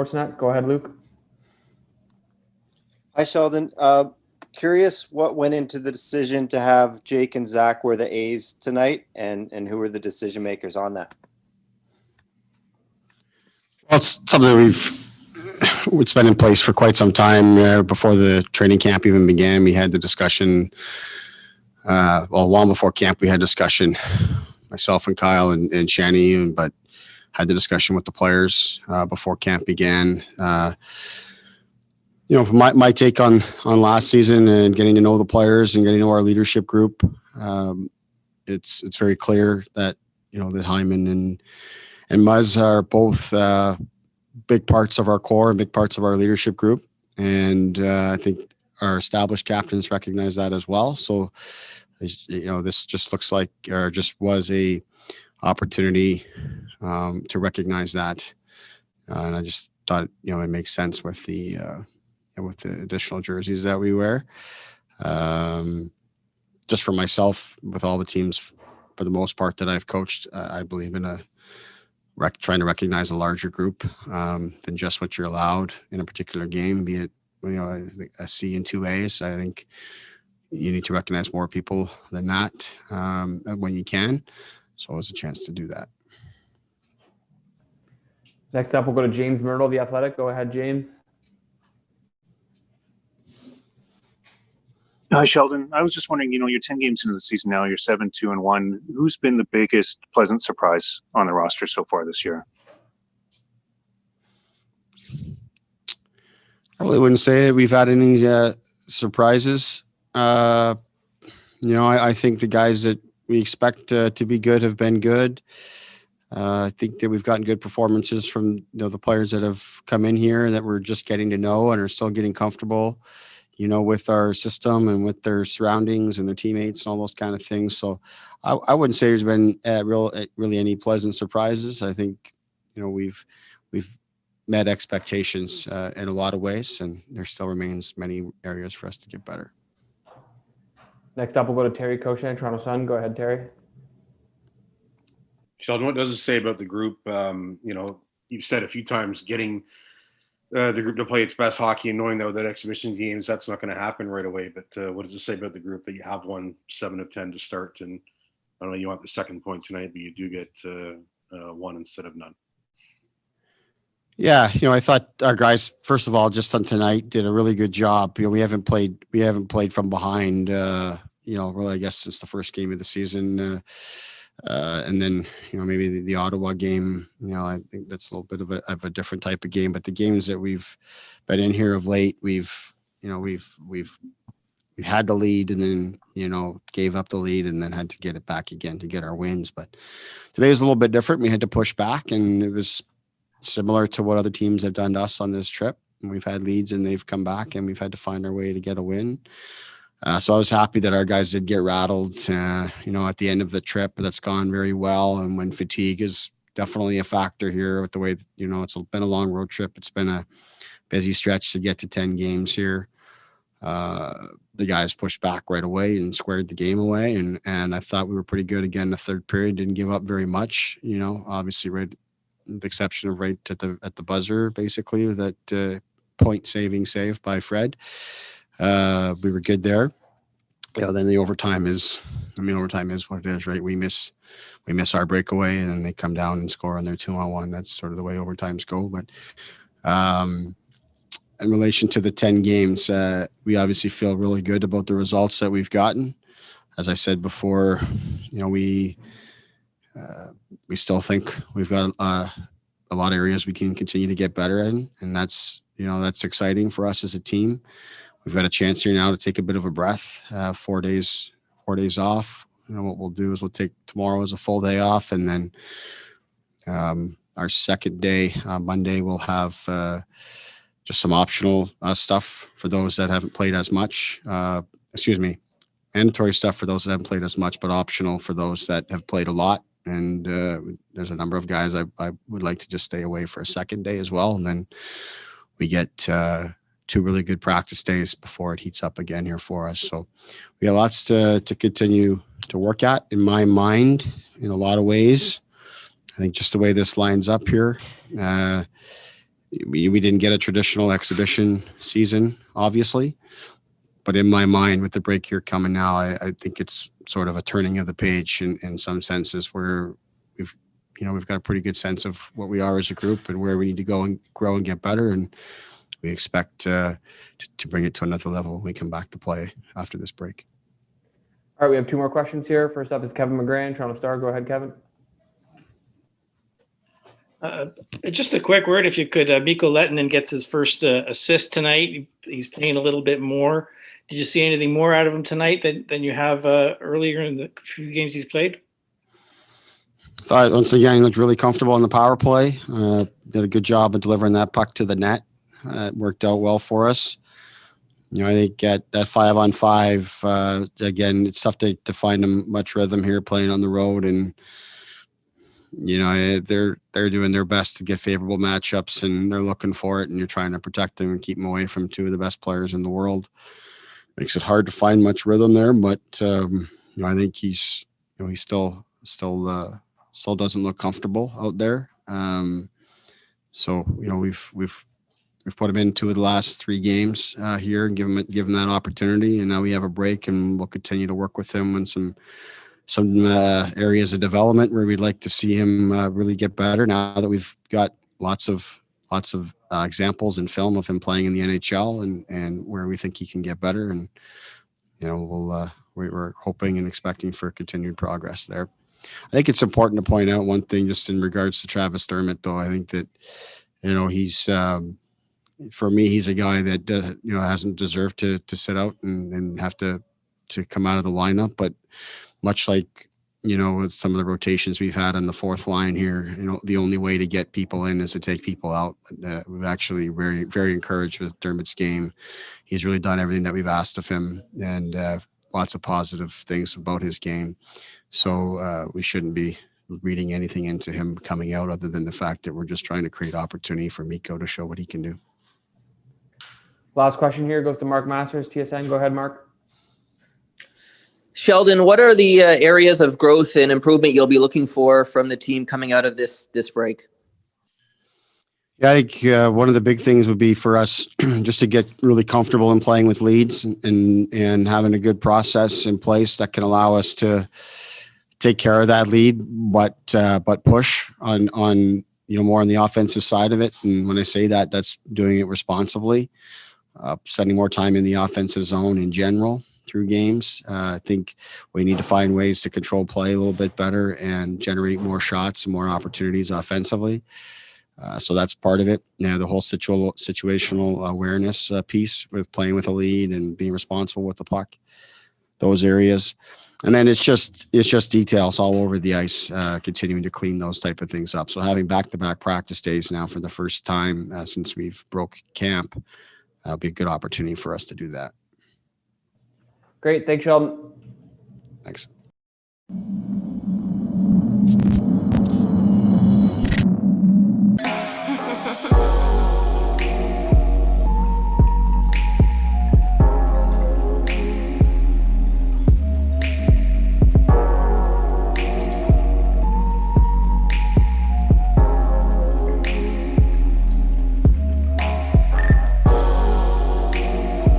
Sportsnet. Go ahead, Luke. Hi, Sheldon. Curious what went into the decision to have Jake and Zach wear the A's tonight, and who were the decision makers on that? Well, it's something it's been in place for quite some time. Before the training camp even began, we had the discussion. Long before camp, we had discussion, myself and Kyle and Shani, but had the discussion with the players before camp began. My take on last season and getting to know the players and getting to know our leadership group, it's very clear that that Hyman and Muzz are both big parts of our core and big parts of our leadership group, and I think our established captains recognize that as well. So, this just looks like, or just was a opportunity to recognize that, and I just thought it makes sense with the additional jerseys that we wear. Just for myself, with all the teams, for the most part that I've coached, I believe in trying to recognize a larger group than just what you're allowed in a particular game, be it a C and 2As. I think you need to recognize more people than that when you can. So it's a chance to do that. Next up, we'll go to James Myrtle, The Athletic. Go ahead, James. Hi, Sheldon. I was just wondering, you're 10 games into the season now, you're 7-2-1. Who's been the biggest pleasant surprise on the roster so far this year? I really wouldn't say we've had any surprises. I think the guys that we expect to be good have been good. I think that we've gotten good performances from the players that have come in here that we're just getting to know and are still getting comfortable, with our system and with their surroundings and their teammates and all those kind of things. So I wouldn't say there's been really any pleasant surprises. I think, we've met expectations in a lot of ways, and there still remains many areas for us to get better. Next up, we'll go to Terry Koshan, Toronto Sun. Go ahead, Terry. Sheldon, what does it say about the group? You've said a few times getting the group to play its best hockey, and knowing though that exhibition games, that's not going to happen right away. But what does it say about the group that you have won 7 of 10 to start? And I don't know, you want the second point tonight, but you do get one instead of none. Yeah, I thought our guys, first of all, just on tonight, did a really good job. We haven't played from behind. Really, I guess since the first game of the season. And then, maybe the Ottawa game, I think that's a little bit of a different type of game, but the games that we've been in here of late, we've had the lead and then, gave up the lead and then had to get it back again to get our wins. But today was a little bit different. We had to push back, and it was similar to what other teams have done to us on this trip. And we've had leads and they've come back, and we've had to find our way to get a win. So I was happy that our guys did get rattled, at the end of the trip. That's gone very well. And when fatigue is definitely a factor here with the way, it's been a long road trip. It's been a busy stretch to get to 10 games here. The guys pushed back right away and squared the game away. And I thought we were pretty good again in the third period. Didn't give up very much, obviously right, with the exception of right at the buzzer, basically, with that point saving save by Fred. We were good there. Then the overtime is what it is, right? We miss our breakaway, and then they come down and score on their 2-on-1. That's sort of the way overtimes go. But in relation to the 10 games, we obviously feel really good about the results that we've gotten. As I said before, we still think we've got a lot of areas we can continue to get better in, and that's exciting for us as a team. We've got a chance here now to take a bit of a breath, 4 days off. What we'll do is we'll take tomorrow as a full day off, and then our second day, Monday, we'll have just some optional stuff for those that haven't played as much. Mandatory stuff for those that haven't played as much, but optional for those that have played a lot. And there's a number of guys I would like to just stay away for a second day as well. And then we get 2 really good practice days before it heats up again here for us. So we got lots to continue to work at, in my mind, in a lot of ways. I think just the way this lines up here, we didn't get a traditional exhibition season, obviously. But in my mind, with the break here coming now, I think it's sort of a turning of the page in some senses where we've got a pretty good sense of what we are as a group and where we need to go and grow and get better. And we expect to bring it to another level when we come back to play after this break. All right, we have 2 more questions here. First up is Kevin McGrath, Toronto Star. Go ahead, Kevin. Just a quick word, if you could. Mikko Lehtinen gets his first assist tonight. He's playing a little bit more. Did you see anything more out of him tonight than you have earlier in the few games he's played? Thought once again he looked really comfortable in the power play. Did a good job of delivering that puck to the net. It worked out well for us. I think at 5-on-5, again, it's tough to find them much rhythm here playing on the road, and they're doing their best to get favorable matchups, and they're looking for it, and you're trying to protect them and keep them away from 2 of the best players in the world. Makes it hard to find much rhythm there, but I think he's still doesn't look comfortable out there. So we've put him in 2 of the last 3 games here and give him that opportunity, and now we have a break, and we'll continue to work with him on some areas of development where we'd like to see him really get better. Now that we've got lots of examples and film of him playing in the NHL and where we think he can get better, and we're hoping and expecting for continued progress there. I think it's important to point out one thing just in regards to Travis Dermott, though. I think that he's for me, he's a guy that hasn't deserved to sit out and have to come out of the lineup. But much like with some of the rotations we've had on the 4th line here, the only way to get people in is to take people out. We've actually very, very encouraged with Dermott's game. He's really done everything that we've asked of him, and lots of positive things about his game. So we shouldn't be reading anything into him coming out other than the fact that we're just trying to create opportunity for Mikko to show what he can do. Last question here goes to Mark Masters, TSN. Go ahead, Mark. Sheldon, what are the areas of growth and improvement you'll be looking for from the team coming out of this break? Yeah, I think one of the big things would be for us just to get really comfortable in playing with leads and having a good process in place that can allow us to take care of that lead, but push on more on the offensive side of it. And when I say that, that's doing it responsibly, spending more time in the offensive zone in general through games. I think we need to find ways to control play a little bit better and generate more shots and more opportunities offensively. So that's part of it. The whole situational awareness piece with playing with a lead and being responsible with the puck, those areas. And then it's just details all over the ice, continuing to clean those type of things up. So having back-to-back practice days now for the first time since we've broke camp, will be a good opportunity for us to do that. Great. Thanks, Sheldon. Thanks.